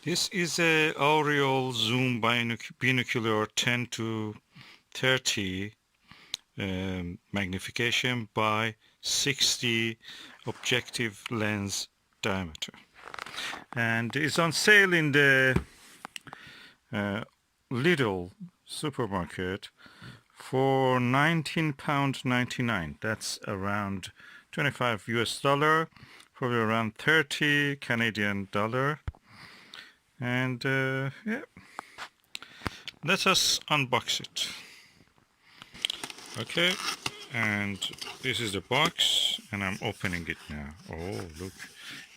This is a Aureole zoom binocular 10 to 30 magnification by 60 objective lens diameter, and it's on sale in the uh, Lidl supermarket for £19.99. That's around 25 US dollar, probably around 30 Canadian dollar. And yeah, let us unbox it. Okay, and this is the box, and I'm opening it now. Oh, look,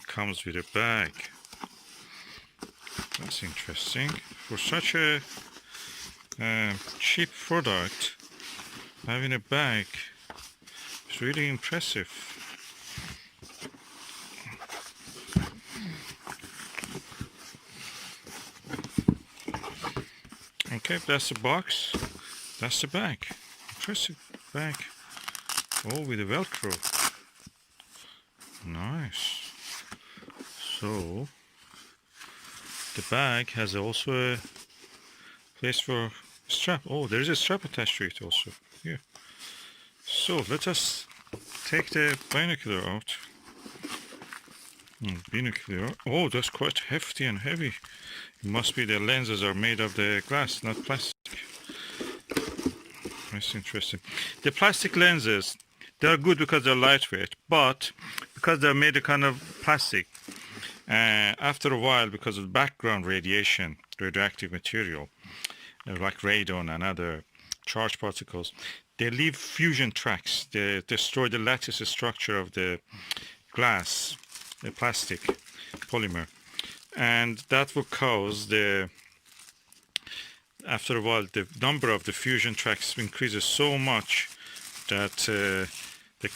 it comes with a bag. That's interesting. For such a cheap product, having a bag is really impressive. Okay, that's the box. That's the bag. Impressive bag. Oh, with a Velcro. Nice. So, the bag has also a place for strap. Oh, there is a strap attached to it also. Here. So, let us take the binocular out. Binocular. Oh, that's quite hefty and heavy. It must be the lenses are made of the glass, not plastic. That's interesting. The plastic lenses, they're good because they're lightweight, but because they're made of kind of plastic, after a while, because of background radiation, radioactive material, like radon and other charged particles, they leave fusion tracks. They destroy the lattice structure of the glass, the plastic polymer, and that will cause after a while the number of the fusion tracks increases so much that the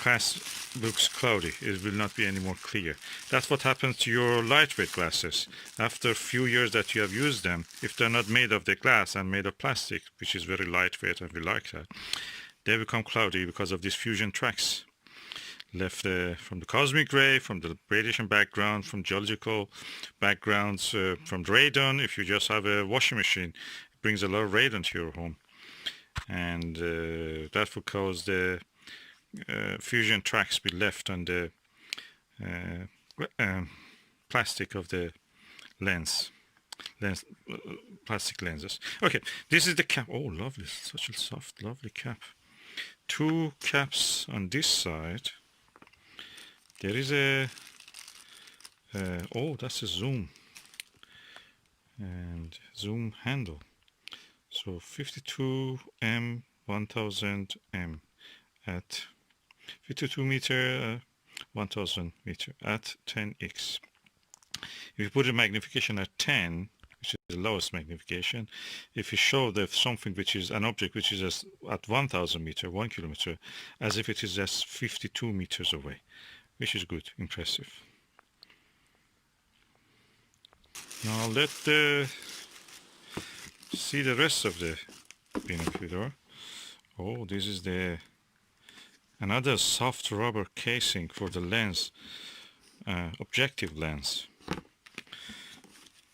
glass looks cloudy. It will not be any more clear. That's what happens to your lightweight glasses. After a few years that you have used them, if they're not made of the glass and made of plastic, which is very lightweight and we like that, they become cloudy because of these fusion tracks left from the cosmic ray, from the radiation background, from geological backgrounds, from radon. If you just have a washing machine, it brings a lot of radon to your home, and that will cause the fusion tracks be left on the plastic of the lens plastic lenses. Okay, this is the cap. Oh, lovely, such a soft, lovely cap. Two caps on this side. There is a oh, that's a zoom and zoom handle. So 52M 1000M at 52 meter 1000 meter at 10x. If you put a magnification at 10, which is the lowest magnification, if you show that something which is an object which is at 1000 meter, 1 kilometer, as if it is just 52 meters away, which is good, impressive. Now let see the rest of the binocular. Oh, this is another soft rubber casing for the lens, objective lens.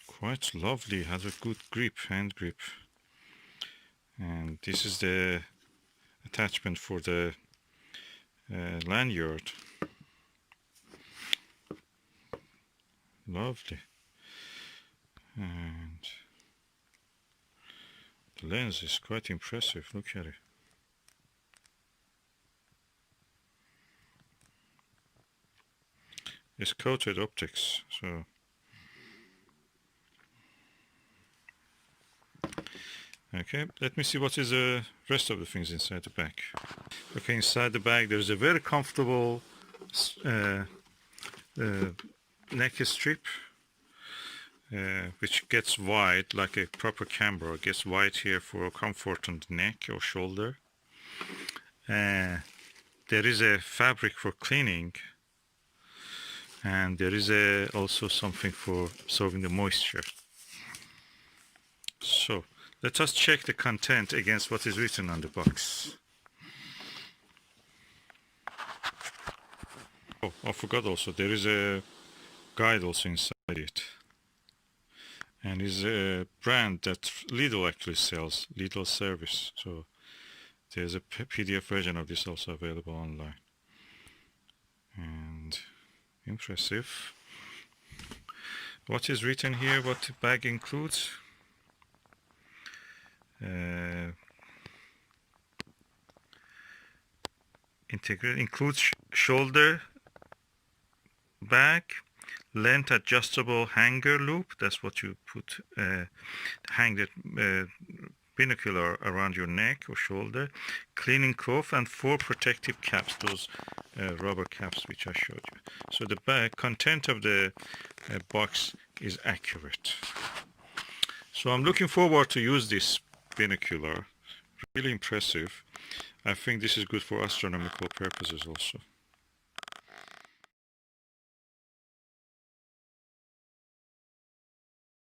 Quite lovely, has a good grip, hand grip. And this is the attachment for the lanyard. Lovely. And the lens is quite impressive, look at it. It's coated optics, so okay, let me see what is the rest of the things inside the bag. Okay, inside the bag there's a very comfortable neck strip, which gets wide like a proper camera. It gets wide here for comfort on the neck or shoulder. There is a fabric for cleaning, and there is also something for absorbing the moisture. So let us check the content against what is written on the box. Oh, I forgot also, there is a guide also inside it. and is a brand that Lidl actually sells, Lidl service. So there's a PDF version of this also available online. And impressive. What is written here? What the bag includes? Includes shoulder bag, length adjustable hanger loop. That's what you put, hang the binocular around your neck or shoulder, cleaning cloth, and 4 protective caps, those rubber caps which I showed you. So the content of the box is accurate. So I'm looking forward to use this binocular. Really impressive. I think this is good for astronomical purposes also.